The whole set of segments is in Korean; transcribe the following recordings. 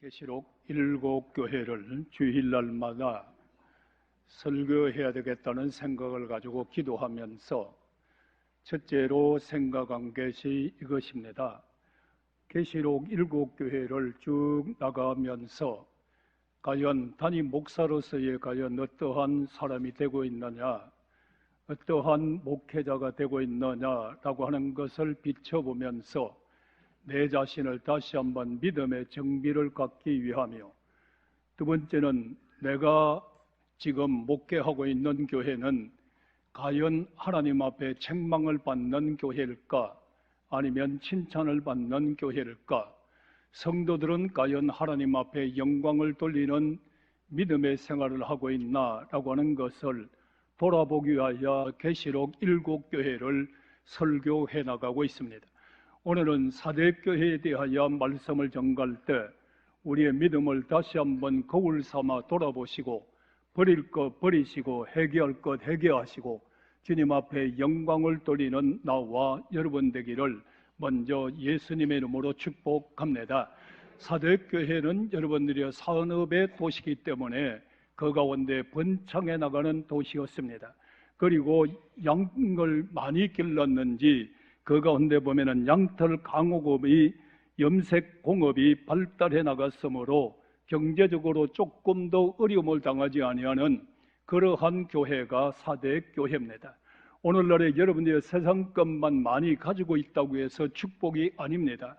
계시록 7교회를 주일날마다 설교해야 되겠다는 생각을 가지고 기도하면서 첫째로 생각한 것이 이것입니다. 계시록 7교회를 쭉 나가면서 과연 단임 목사로서의 과연 어떠한 사람이 되고 있느냐, 어떠한 목회자가 되고 있느냐라고 하는 것을 비춰보면서 내 자신을 다시 한번 믿음의 정비를 갖기 위하며, 두 번째는 내가 지금 목회하고 있는 교회는 과연 하나님 앞에 책망을 받는 교회일까, 아니면 칭찬을 받는 교회일까, 성도들은 과연 하나님 앞에 영광을 돌리는 믿음의 생활을 하고 있나라고 하는 것을 돌아보기 위하여 계시록 7교회를 설교해 나가고 있습니다. 오늘은 사대교회에 대하여 말씀을 전갈 때 우리의 믿음을 다시 한번 거울 삼아 돌아보시고, 버릴 것 버리시고 회개할 것 회개하시고 주님 앞에 영광을 돌리는 나와 여러분 되기를 먼저 예수님의 이름으로 축복합니다. 사대교회는 여러분들의 산업의 도시이기 때문에 그 가운데 번창해 나가는 도시였습니다. 그리고 양을 많이 길렀는지 그 가운데 보면은 양털 강호업이, 염색 공업이 발달해 나갔으므로 경제적으로 조금 더 어려움을 당하지 아니하는 그러한 교회가 사대교회입니다. 오늘날에 여러분들이 세상 것만 많이 가지고 있다고 해서 축복이 아닙니다.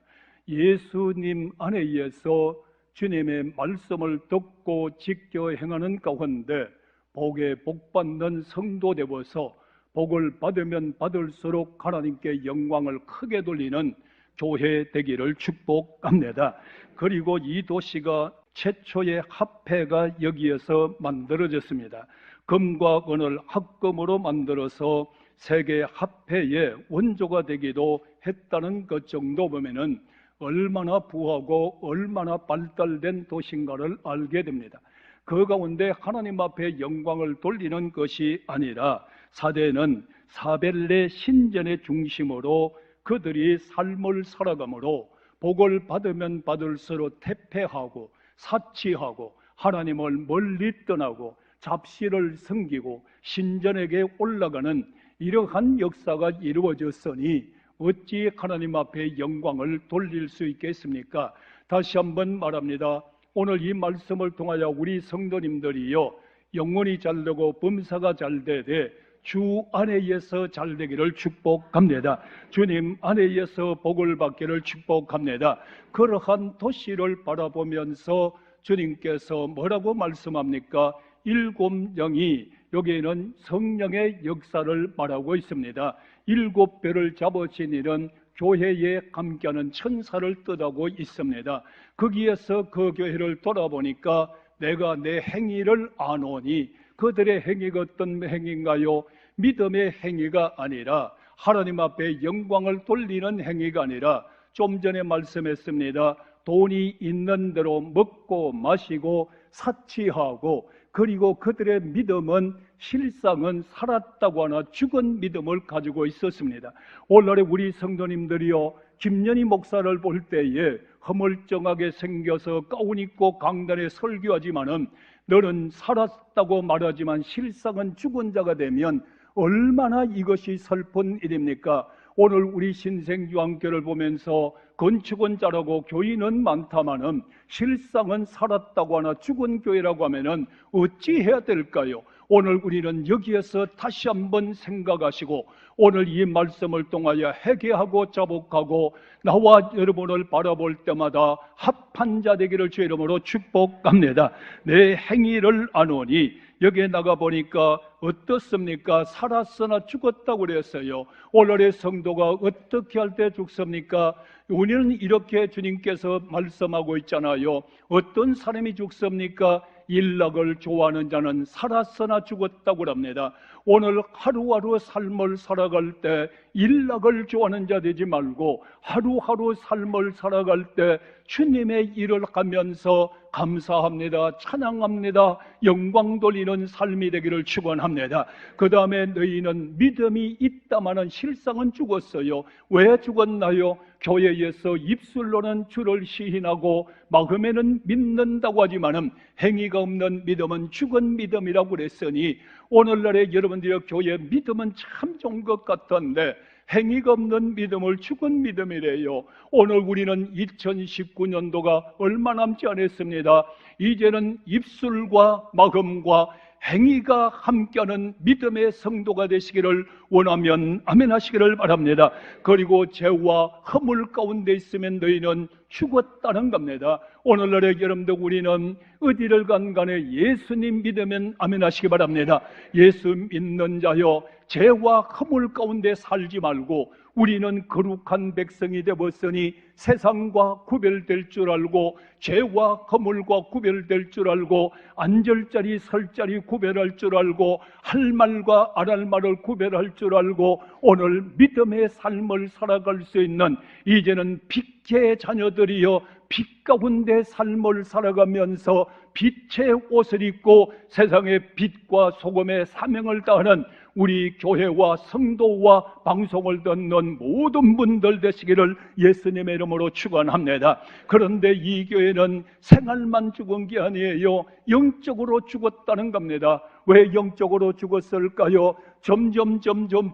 예수님 안에 의해서 주님의 말씀을 듣고 지켜 행하는 가운데 복에 복받는 성도 되어서 복을 받으면 받을수록 하나님께 영광을 크게 돌리는 교회 되기를 축복합니다. 그리고 이 도시가 최초의 화폐가 여기에서 만들어졌습니다. 금과 은을 합금으로 만들어서 세계 화폐의 원조가 되기도 했다는 것 정도 보면은 얼마나 부하고 얼마나 발달된 도시인가를 알게 됩니다. 그 가운데 하나님 앞에 영광을 돌리는 것이 아니라 사대는 사벨레 신전의 중심으로 그들이 삶을 살아가므로 복을 받으면 받을수록 퇴폐하고 사치하고 하나님을 멀리 떠나고 잡시를 섬기고 신전에게 올라가는 이러한 역사가 이루어졌으니 어찌 하나님 앞에 영광을 돌릴 수 있겠습니까? 다시 한번 말합니다. 오늘 이 말씀을 통하여 우리 성도님들이요, 영혼이 잘되고 범사가 잘되되 주 안에 의해서 잘되기를 축복합니다. 주님 안에 의해서 복을 받기를 축복합니다. 그러한 도시를 바라보면서 주님께서 뭐라고 말씀합니까? 7영이, 여기에는 성령의 역사를 말하고 있습니다. 7배를 잡으신 이는 교회에 함께하는 천사를 뜻하고 있습니다. 거기에서 그 교회를 돌아보니까 내가 내 행위를 아노니, 그들의 행위가 어떤 행위인가요? 믿음의 행위가 아니라 하나님 앞에 영광을 돌리는 행위가 아니라 좀 전에 말씀했습니다. 돈이 있는 대로 먹고 마시고 사치하고, 그리고 그들의 믿음은 실상은 살았다고 하나 죽은 믿음을 가지고 있었습니다. 오늘날에 우리 성도님들이요, 김연희 목사를 볼 때에 허물쩡하게 생겨서 가운 입고 강단에 설교하지만은 너는 살았다고 말하지만 실상은 죽은 자가 되면 얼마나 이것이 슬픈 일입니까? 오늘 우리 신생유한교를 보면서 건축은 잘하고 교인은 많다마는 실상은 살았다고 하나 죽은 교회라고 하면은 어찌해야 될까요? 오늘 우리는 여기에서 다시 한번 생각하시고 오늘 이 말씀을 통하여 회개하고 자복하고 나와 여러분을 바라볼 때마다 합한 자 되기를 주의 이름으로 축복합니다. 내 행위를 아노니, 여기에 나가보니까 어떻습니까? 살았으나 죽었다고 그랬어요. 오늘의 성도가 어떻게 할 때 죽습니까? 우리는 이렇게 주님께서 말씀하고 있잖아요. 어떤 사람이 죽습니까? 일락을 좋아하는 자는 살았으나 죽었다고 합니다. 오늘 하루하루 삶을 살아갈 때 일락을 좋아하는 자 되지 말고 하루하루 삶을 살아갈 때 주님의 일을 하면서 감사합니다, 찬양합니다, 영광 돌리는 삶이 되기를 축원합니다. 그 다음에 너희는 믿음이 있다마는 실상은 죽었어요. 왜 죽었나요? 교회에서 입술로는 주를 시인하고 마음에는 믿는다고 하지만은 행위가 없는 믿음은 죽은 믿음이라고 그랬으니 오늘날에 여러분들의 교회 믿음은 참 좋은 것 같던데 행위가 없는 믿음을 죽은 믿음이래요. 오늘 우리는 2019년도가 얼마 남지 않았습니다. 이제는 입술과 마음과 행위가 함께하는 믿음의 성도가 되시기를 원하면 아멘 하시기를 바랍니다. 그리고 죄와 허물 가운데 있으면 너희는 죽었다는 겁니다. 오늘날에 여러분들 우리는 어디를 간 간에 예수님 믿으면 아멘 하시기 바랍니다. 예수 믿는 자여 죄와 허물 가운데 살지 말고 우리는 거룩한 백성이 되었으니 세상과 구별될 줄 알고 죄와 허물과 구별될 줄 알고 앉을 자리 설 자리 구별할 줄 알고 할 말과 안 할 말을 구별할 줄 알고 오늘 믿음의 삶을 살아갈 수 있는 이제는 빛의 자녀들이여 빛 가운데 삶을 살아가면서 빛의 옷을 입고 세상의 빛과 소금의 사명을 다하는 우리 교회와 성도와 방송을 듣는 모든 분들 되시기를 예수님의 이름으로 축원합니다. 그런데 이 교회는 생활만 죽은 게 아니에요. 영적으로 죽었다는 겁니다. 왜 영적으로 죽었을까요? 점점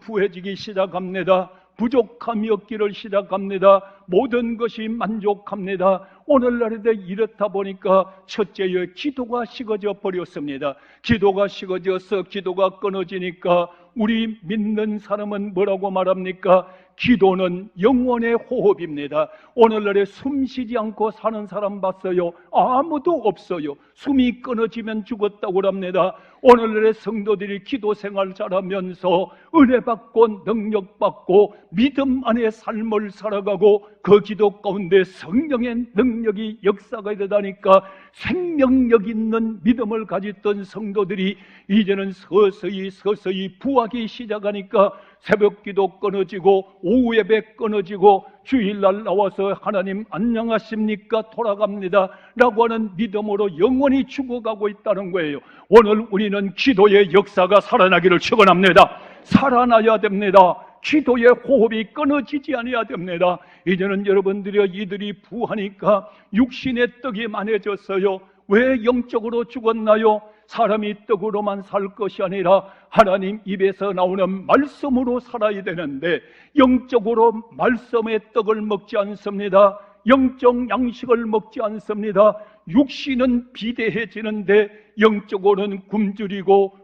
부해지기 시작합니다. 부족함이 없기를 시작합니다. 모든 것이 만족합니다. 오늘날에도 이렇다 보니까 첫째의 기도가 식어져 버렸습니다. 기도가 식어져서 기도가 끊어지니까 우리 믿는 사람은 뭐라고 말합니까? 기도는 영혼의 호흡입니다. 오늘날에 숨쉬지 않고 사는 사람 봤어요? 아무도 없어요. 숨이 끊어지면 죽었다고 합니다. 오늘날의 성도들이 기도 생활 잘하면서 은혜 받고 능력 받고 믿음 안에 삶을 살아가고 그 기도 가운데 성령의 능력이 역사가 되다니까 생명력 있는 믿음을 가졌던 성도들이 이제는 서서히 부하기 시작하니까 새벽 기도 끊어지고 오후 예배 끊어지고 주일날 나와서 하나님 안녕하십니까 돌아갑니다 라고 하는 믿음으로 영원히 죽어가고 있다는 거예요. 오늘 우리는 기도의 역사가 살아나기를 축원합니다. 살아나야 됩니다. 기도의 호흡이 끊어지지 않아야 됩니다. 이제는 여러분들이 이들이 부하니까 육신의 떡이 많아졌어요. 왜 영적으로 죽었나요? 사람이 떡으로만 살 것이 아니라 하나님 입에서 나오는 말씀으로 살아야 되는데 영적으로 말씀의 떡을 먹지 않습니다. 영적 양식을 먹지 않습니다. 육신은 비대해지는데 영적으로는 굶주리고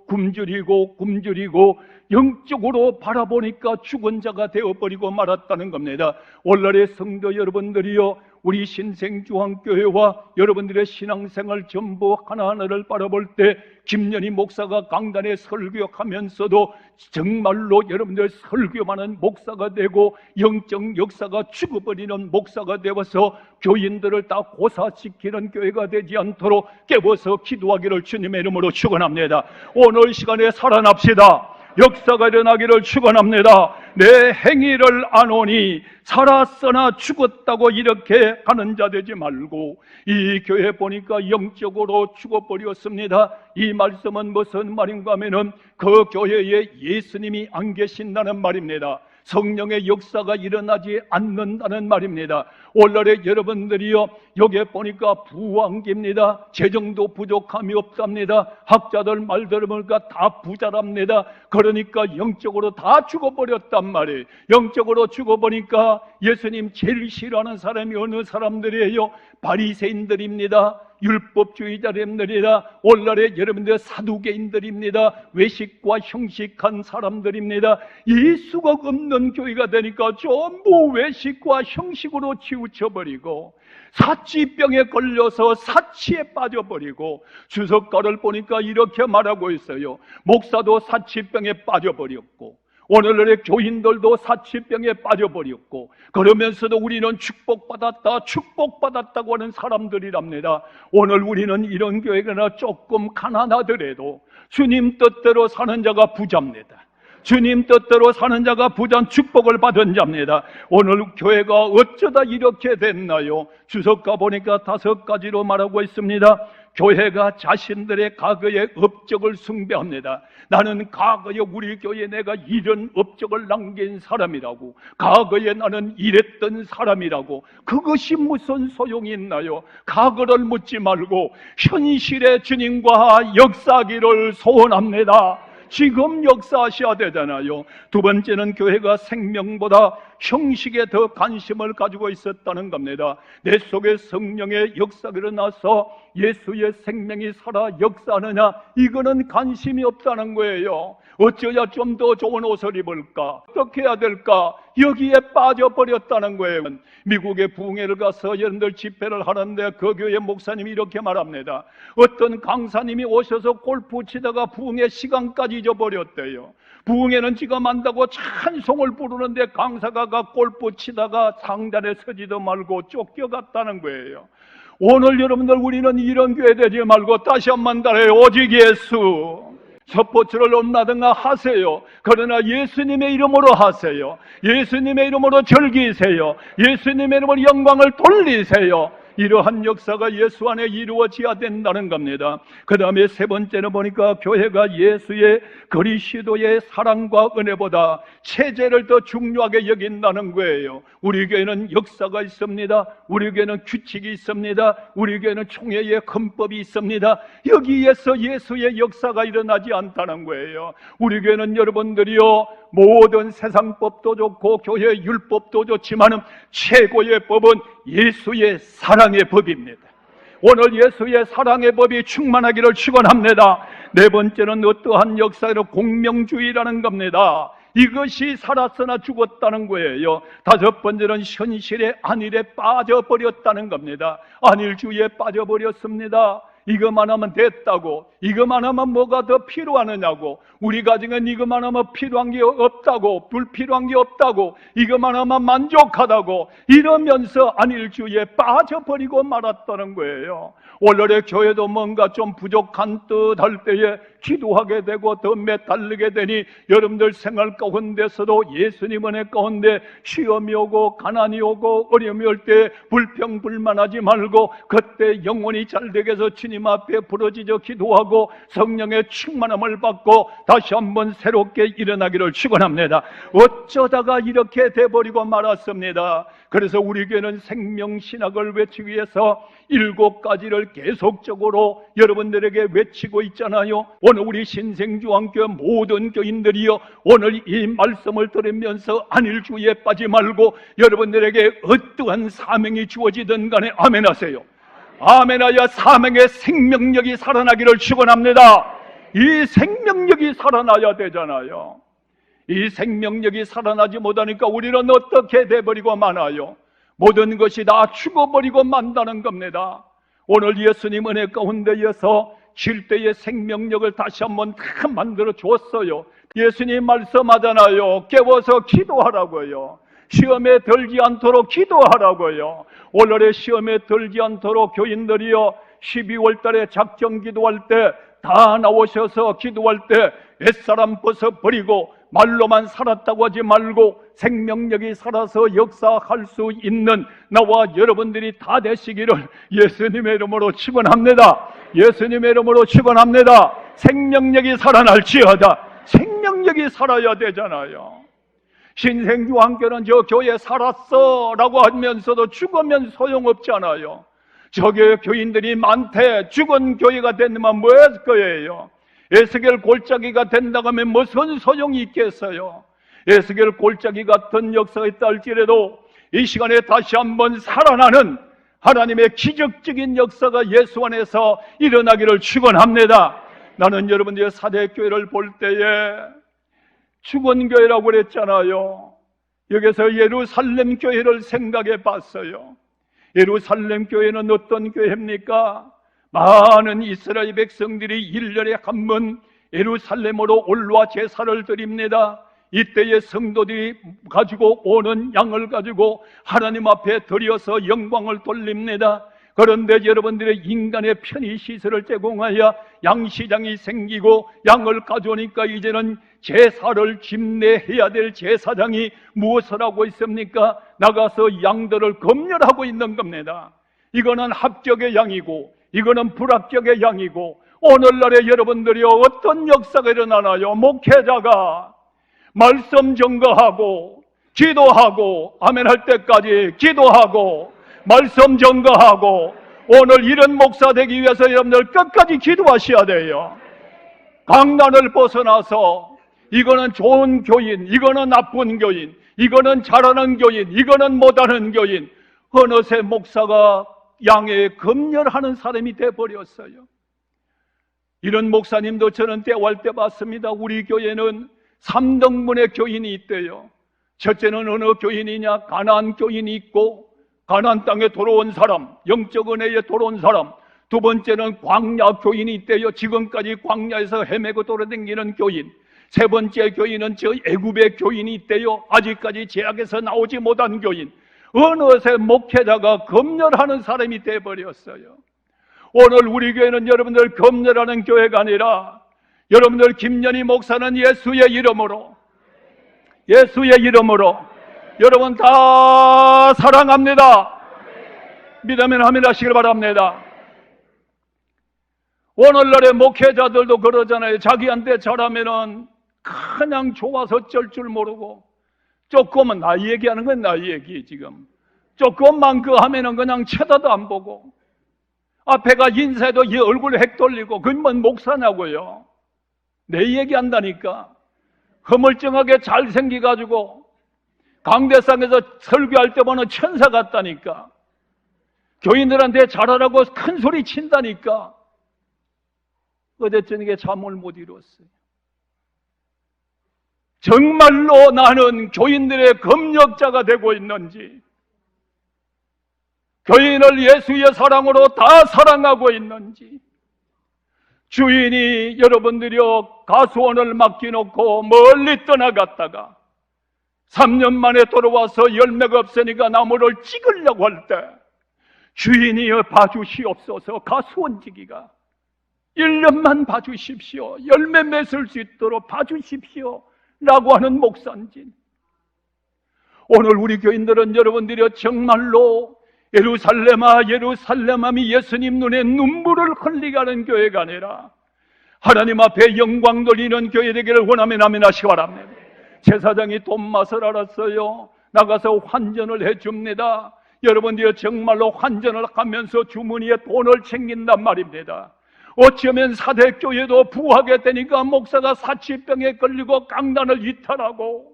영적으로 바라보니까 죽은 자가 되어버리고 말았다는 겁니다. 오늘의 성도 여러분들이요, 우리 신생주한교회와 여러분들의 신앙생활 전부 하나하나를 바라볼 때 김연희 목사가 강단에 설교하면서도 정말로 여러분들 설교만한 목사가 되고 영적 역사가 죽어버리는 목사가 되어서 교인들을 다 고사시키는 교회가 되지 않도록 깨워서 기도하기를 주님의 이름으로 축원합니다. 오늘 시간에 살아납시다. 역사가 일어나기를 축원합니다. 내 행위를 아노니 살았으나 죽었다고 이렇게 하는 자 되지 말고 이 교회 보니까 영적으로 죽어버렸습니다. 이 말씀은 무슨 말인가 하면은 그 교회에 예수님이 안 계신다는 말입니다. 성령의 역사가 일어나지 않는다는 말입니다. 오늘날에 여러분들이요, 여기에 보니까 부왕기입니다. 재정도 부족함이 없답니다. 학자들 말 들으니까 다 부자랍니다. 그러니까 영적으로 다 죽어버렸단 말이에요. 영적으로 죽어보니까 예수님 제일 싫어하는 사람이 어느 사람들이에요? 바리새인들입니다. 율법주의자들입니다. 오늘날에 여러분들 사두개인들입니다. 외식과 형식한 사람들입니다. 예수가 없는 교회가 되니까 전부 외식과 형식으로 치우쳐버리고 사치병에 걸려서 사치에 빠져버리고 주석가를 보니까 이렇게 말하고 있어요. 목사도 사치병에 빠져버렸고 오늘날의 교인들도 사치병에 빠져버렸고, 그러면서도 우리는 축복받았다고 하는 사람들이랍니다. 오늘 우리는 이런 교회가 조금 가난하더라도 주님 뜻대로 사는 자가 부자입니다. 주님 뜻대로 사는 자가 부자는 축복을 받은 자입니다. 오늘 교회가 어쩌다 이렇게 됐나요? 주석가 보니까 5가지로 말하고 있습니다. 교회가 자신들의 과거의 업적을 숭배합니다. 나는 과거에 우리 교회에 내가 이런 업적을 남긴 사람이라고, 과거에 나는 이랬던 사람이라고. 그것이 무슨 소용이 있나요? 과거를 묻지 말고 현실의 주님과 역사하기를 소원합니다. 지금 역사하셔야 되잖아요. 두 번째는 교회가 생명보다 형식에 더 관심을 가지고 있었다는 겁니다. 내 속에 성령의 역사가 일어나서 예수의 생명이 살아 역사하느냐, 이거는 관심이 없다는 거예요. 어쩌야 좀 더 좋은 옷을 입을까? 어떻게 해야 될까? 여기에 빠져버렸다는 거예요. 미국의 부흥회를 가서 여러분들 집회를 하는데 그 교회 목사님이 이렇게 말합니다. 어떤 강사님이 오셔서 골프 치다가 부흥회 시간까지 잊어버렸대요. 부흥회는 지가 만다고 찬송을 부르는데 강사가 골프 치다가 상단에 서지도 말고 쫓겨갔다는 거예요. 오늘 여러분들 우리는 이런 교회 되지 말고 다시 한번 말해요. 오직 예수. 스포츠를 온다든가 하세요. 그러나 예수님의 이름으로 하세요. 예수님의 이름으로 즐기세요. 예수님의 이름으로 영광을 돌리세요. 이러한 역사가 예수 안에 이루어져야 된다는 겁니다. 그 다음에 세 번째는 보니까 교회가 예수의 그리스도의 사랑과 은혜보다 체제를 더 중요하게 여긴다는 거예요. 우리 교회는 역사가 있습니다. 우리 교회는 규칙이 있습니다. 우리 교회는 총회의 헌법이 있습니다. 여기에서 예수의 역사가 일어나지 않다는 거예요. 우리 교회는 여러분들이요, 모든 세상법도 좋고 교회 율법도 좋지만 최고의 법은 예수의 사랑의 법입니다. 오늘 예수의 사랑의 법이 충만하기를 축원합니다. 네 번째는 어떠한 역사로 공명주의라는 겁니다. 이것이 살았으나 죽었다는 거예요. 다섯 번째는 현실의 안일에 빠져버렸다는 겁니다. 안일주의에 빠져버렸습니다. 이것만 하면 됐다고, 이것만 하면 뭐가 더 필요하느냐고, 우리 가정은 이것만 하면 필요한 게 없다고, 불필요한 게 없다고, 이것만 하면 만족하다고, 이러면서 안일주의에 빠져버리고 말았다는 거예요. 오늘의 교회도 뭔가 좀 부족한 듯 할 때에 기도하게 되고 더 매달리게 되니 여러분들 생활 가운데서도 예수님 은혜 가운데 시험이 오고 가난이 오고 어려움이 올 때 불평불만하지 말고 그때 영혼이 잘 되게 해서 주님 앞에 부르짖어 기도하고 성령의 충만함을 받고 다시 한번 새롭게 일어나기를 축원합니다. 어쩌다가 이렇게 돼버리고 말았습니다. 그래서 우리 교회는 생명신학을 외치기 위해서 7가지를 계속적으로 여러분들에게 외치고 있잖아요. 오늘 우리 신생주왕교회 모든 교인들이요, 오늘 이 말씀을 들으면서 안일주의에 빠지 말고 여러분들에게 어떠한 사명이 주어지든 간에 아멘 하세요. 아멘하여 사명의 생명력이 살아나기를 축원합니다. 이 생명력이 살아나야 되잖아요. 이 생명력이 살아나지 못하니까 우리는 어떻게 돼버리고 마나요? 모든 것이 다 죽어버리고 만다는 겁니다. 오늘 예수님 은혜 가운데에서 쉴때의 생명력을 다시 한번 다 만들어 줬어요. 예수님 말씀하잖아요. 깨워서 기도하라고요. 시험에 들지 않도록 기도하라고요. 오늘의 시험에 들지 않도록 교인들이요, 12월 달에 작정 기도할 때 다 나오셔서 기도할 때 옛사람 벗어버리고 말로만 살았다고 하지 말고 생명력이 살아서 역사할 수 있는 나와 여러분들이 다 되시기를 예수님의 이름으로 축원합니다. 예수님의 이름으로 축원합니다. 생명력이 살아날지어다. 생명력이 살아야 되잖아요. 신생주왕교는 저 교회 살았어 라고 하면서도 죽으면 소용없잖아요. 저게 교인들이 많대. 죽은 교회가 됐으면 뭐 했을 거예요? 에스겔 골짜기가 된다고 하면 무슨 소용이 있겠어요? 에스겔 골짜기 같은 역사가 있다 할지라도 이 시간에 다시 한번 살아나는 하나님의 기적적인 역사가 예수 안에서 일어나기를 축원합니다. 나는 여러분들의 사대교회를 볼 때에 죽은 교회라고 그랬잖아요. 여기서 예루살렘 교회를 생각해 봤어요. 예루살렘 교회는 어떤 교회입니까? 많은 이스라엘 백성들이 1년에 한 번 예루살렘으로 올라와 제사를 드립니다. 이때의 성도들이 가지고 오는 양을 가지고 하나님 앞에 드려서 영광을 돌립니다. 그런데 여러분들의 인간의 편의시설을 제공하여 양시장이 생기고 양을 가져오니까 이제는 제사를 집례해야 될 제사장이 무엇을 하고 있습니까? 나가서 양들을 검열하고 있는 겁니다. 이거는 합격의 양이고 이거는 불합격의 양이고, 오늘날에 여러분들이 어떤 역사가 일어나나요? 목회자가 말씀 증거하고 기도하고 아멘 할 때까지 기도하고 말씀 증거하고, 오늘 이런 목사 되기 위해서 여러분들 끝까지 기도하셔야 돼요. 강단을 벗어나서 이거는 좋은 교인, 이거는 나쁜 교인, 이거는 잘하는 교인, 이거는 못하는 교인, 어느새 목사가 양에 검열하는 사람이 돼버렸어요. 이런 목사님도 저는 때와 때 봤습니다. 우리 교회는 3등분의 교인이 있대요. 첫째는 어느 교인이냐? 가나안 교인이 있고, 가나안 땅에 돌아온 사람, 영적 은혜에 돌아온 사람. 두 번째는 광야 교인이 있대요. 지금까지 광야에서 헤매고 돌아다니는 교인. 세 번째 교인은 저 애굽의 교인이 있대요. 아직까지 제약에서 나오지 못한 교인. 어느새 목회자가 검열하는 사람이 돼버렸어요. 오늘 우리 교회는 여러분들 검열하는 교회가 아니라, 여러분들 김연희 목사는 예수의 이름으로 여러분 다 사랑합니다. 믿으면 아멘 하시길 바랍니다. 오늘날의 목회자들도 그러잖아요. 자기한테 잘하면은 그냥 좋아서 어쩔 줄 모르고, 조금은 나이 얘기하는 건 나이 얘기. 지금 조금만 그 하면은 그냥 쳐다도 안 보고, 앞에가 인사해도 이 얼굴 핵 돌리고, 그건 뭔 목사냐고요. 내 얘기한다니까. 허물쩡하게 잘생겨가지고 강대상에서 설교할 때 보는 천사 같다니까. 교인들한테 잘하라고 큰 소리 친다니까. 어제 저녁에 잠을 못 이뤘어요. 정말로 나는 교인들의 검역자가 되고 있는지, 교인을 예수의 사랑으로 다 사랑하고 있는지, 주인이 여러분들이요 가수원을 맡겨놓고 멀리 떠나갔다가 3년 만에 돌아와서 열매가 없으니까 나무를 찍으려고 할 때 주인이여 봐주시옵소서, 가수원지기가 1년만 봐주십시오, 열매 맺을 수 있도록 봐주십시오 라고 하는 목사인지, 오늘 우리 교인들은 여러분들이 정말로 예루살렘아 예루살렘함이 예수님 눈에 눈물을 흘리게 하는 교회가 아니라 하나님 앞에 영광 돌리는 교회 되기를 원하면 아멘 하시기 바랍니다. 제사장이 돈 맛을 알았어요. 나가서 환전을 해줍니다. 여러분들이 정말로 환전을 하면서 주머니에 돈을 챙긴단 말입니다. 어쩌면 사대교회도 부하게 되니까 목사가 사치병에 걸리고 강단을 이탈하고,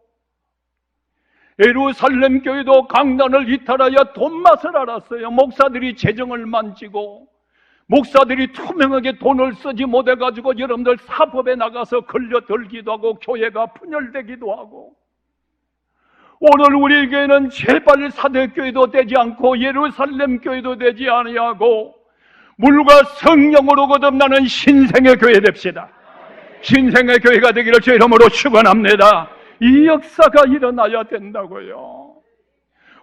예루살렘 교회도 강단을 이탈하여 돈맛을 알았어요. 목사들이 재정을 만지고, 목사들이 투명하게 돈을 쓰지 못해가지고 여러분들 사법에 나가서 걸려들기도 하고 교회가 분열되기도 하고, 오늘 우리 교회는 제발 사대교회도 되지 않고 예루살렘 교회도 되지 아니하고 물과 성령으로 거듭나는 신생의 교회 됩시다. 신생의 교회가 되기를 주 이름으로 축원합니다. 이 역사가 일어나야 된다고요.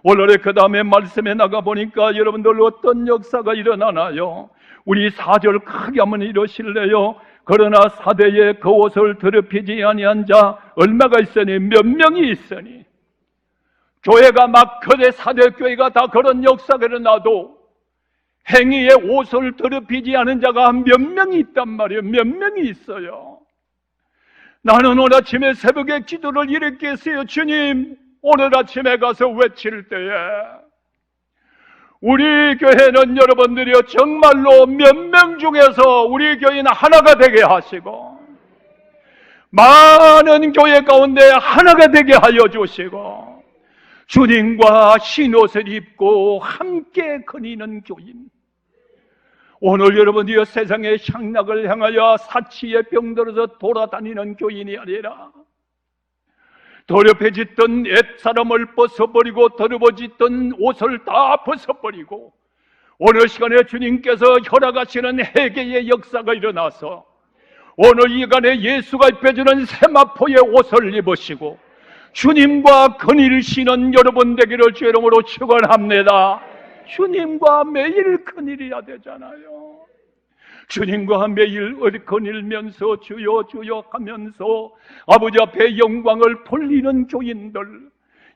오늘의 그 다음에 말씀에 나가보니까 여러분들 어떤 역사가 일어나나요? 우리 4절 크게 한번 이러실래요? 그러나 사대에 그 옷을 더럽히지 아니한 자 얼마가 있으니, 몇 명이 있으니. 교회가 막 거대 사대교회가 다 그런 역사가 일어나도 행위의 옷을 더럽히지 않은 자가 몇 명이 있단 말이에요. 몇 명이 있어요. 나는 오늘 아침에 새벽에 기도를 이렇게 했어요. 주님, 오늘 아침에 가서 외칠 때에 우리 교회는 여러분들이요 정말로 몇 명 중에서 우리 교회는 하나가 되게 하시고, 많은 교회 가운데 하나가 되게 하여 주시고, 주님과 흰옷을 입고 함께 거니는 교인. 오늘 여러분들이 세상의 향락을 향하여 사치에 병들어서 돌아다니는 교인이 아니라, 더럽혀졌던 옛사람을 벗어버리고 더러워졌던 옷을 다 벗어버리고 오늘 시간에 주님께서 허락하시는 회개의 역사가 일어나서 오늘 이 시간에 예수가 입혀주는 세마포의 옷을 입으시고 주님과 근의를 신은 여러분 되기를 주 이름으로 축원합니다. 주님과 매일 근의해야 되잖아요. 주님과 매일 거닐면서 주여 주여 하면서 아버지 앞에 영광을 돌리는 교인들,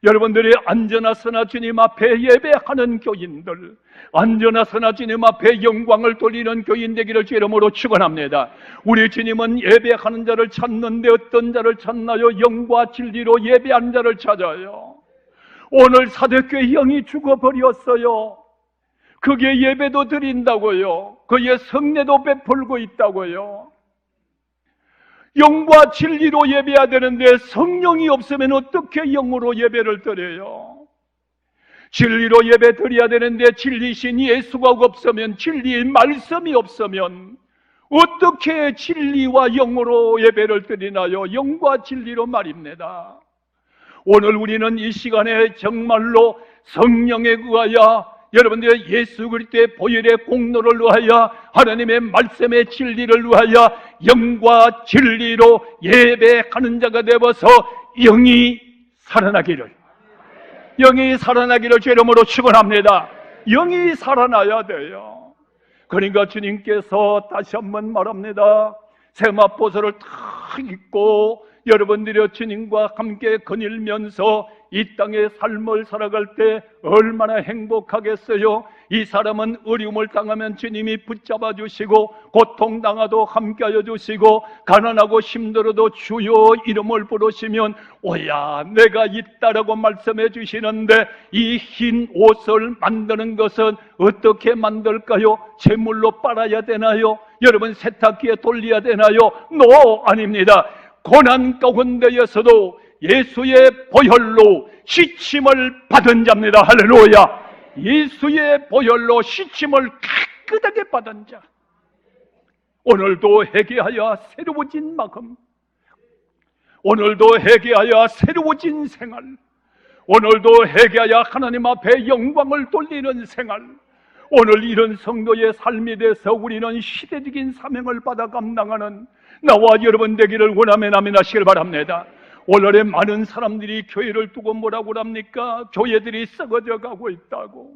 여러분들이 앉아나서나 주님 앞에 예배하는 교인들, 앉아나서나 주님 앞에 영광을 돌리는 교인 되기를 주 이름으로 축원합니다. 우리 주님은 예배하는 자를 찾는데 어떤 자를 찾나요? 영과 진리로 예배하는 자를 찾아요. 오늘 사대교회 영이 죽어버렸어요. 그게 예배도 드린다고요. 그의 성례도 베풀고 있다고요. 영과 진리로 예배해야 되는데 성령이 없으면 어떻게 영으로 예배를 드려요? 진리로 예배 드려야 되는데 진리신 예수가 없으면, 진리의 말씀이 없으면 어떻게 진리와 영으로 예배를 드리나요? 영과 진리로 말입니다. 오늘 우리는 이 시간에 정말로 성령에 의하여, 여러분들의 예수 그리스도의 보혈의 공로를 위하여, 하나님의 말씀의 진리를 위하여 영과 진리로 예배하는 자가 되어서 영이 살아나기를 주 이름으로 축원합니다. 영이 살아나야 돼요. 그러니까 주님께서 다시 한번 말합니다. 세마포서를 탁 입고 여러분들이 주님과 함께 거닐면서 이 땅의 삶을 살아갈 때 얼마나 행복하겠어요. 이 사람은 어려움을 당하면 주님이 붙잡아 주시고, 고통당하도 함께하여 주시고, 가난하고 힘들어도 주여 이름을 부르시면 오야 내가 있다라고 말씀해 주시는데, 이 흰 옷을 만드는 것은 어떻게 만들까요? 재물로 빨아야 되나요? 여러분 세탁기에 돌려야 되나요? 아닙니다. 고난 가운데에서도 예수의 보혈로 씻임을 받은 자입니다. 할렐루야. 예수의 보혈로 씻임을 깨끗하게 받은 자. 오늘도 회개하여 새로워진 마음, 오늘도 회개하여 새로워진 생활, 오늘도 회개하여 하나님 앞에 영광을 돌리는 생활, 오늘 이런 성도의 삶에 대해서 우리는 시대적인 사명을 받아 감당하는 나와 여러분 되기를 원하면 아멘 하시길 바랍니다. 오늘의 많은 사람들이 교회를 두고 뭐라고 합니까? 교회들이 썩어져 가고 있다고,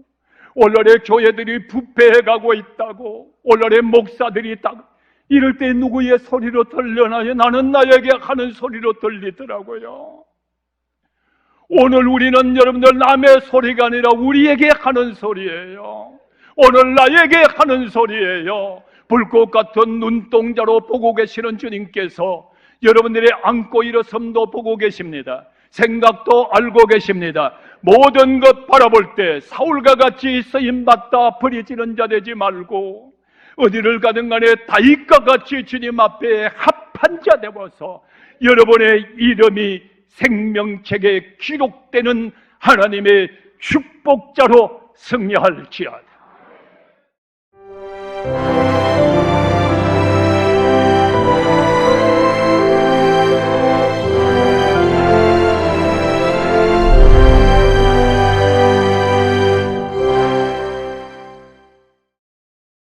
오늘의 교회들이 부패해 가고 있다고, 오늘의 목사들이 이럴 때 누구의 소리로 들려나요? 나는 나에게 하는 소리로 들리더라고요. 오늘 우리는 여러분들 남의 소리가 아니라 우리에게 하는 소리예요. 오늘 나에게 하는 소리예요. 불꽃 같은 눈동자로 보고 계시는 주님께서 여러분들의 안고 일어섬도 보고 계십니다. 생각도 알고 계십니다. 모든 것 바라볼 때 사울과 같이 쓰임받다 버려지는 자 되지 말고, 어디를 가든 간에 다윗과 같이 주님 앞에 합한 자 되어서 여러분의 이름이 생명책에 기록되는 하나님의 축복자로 승리할지어다.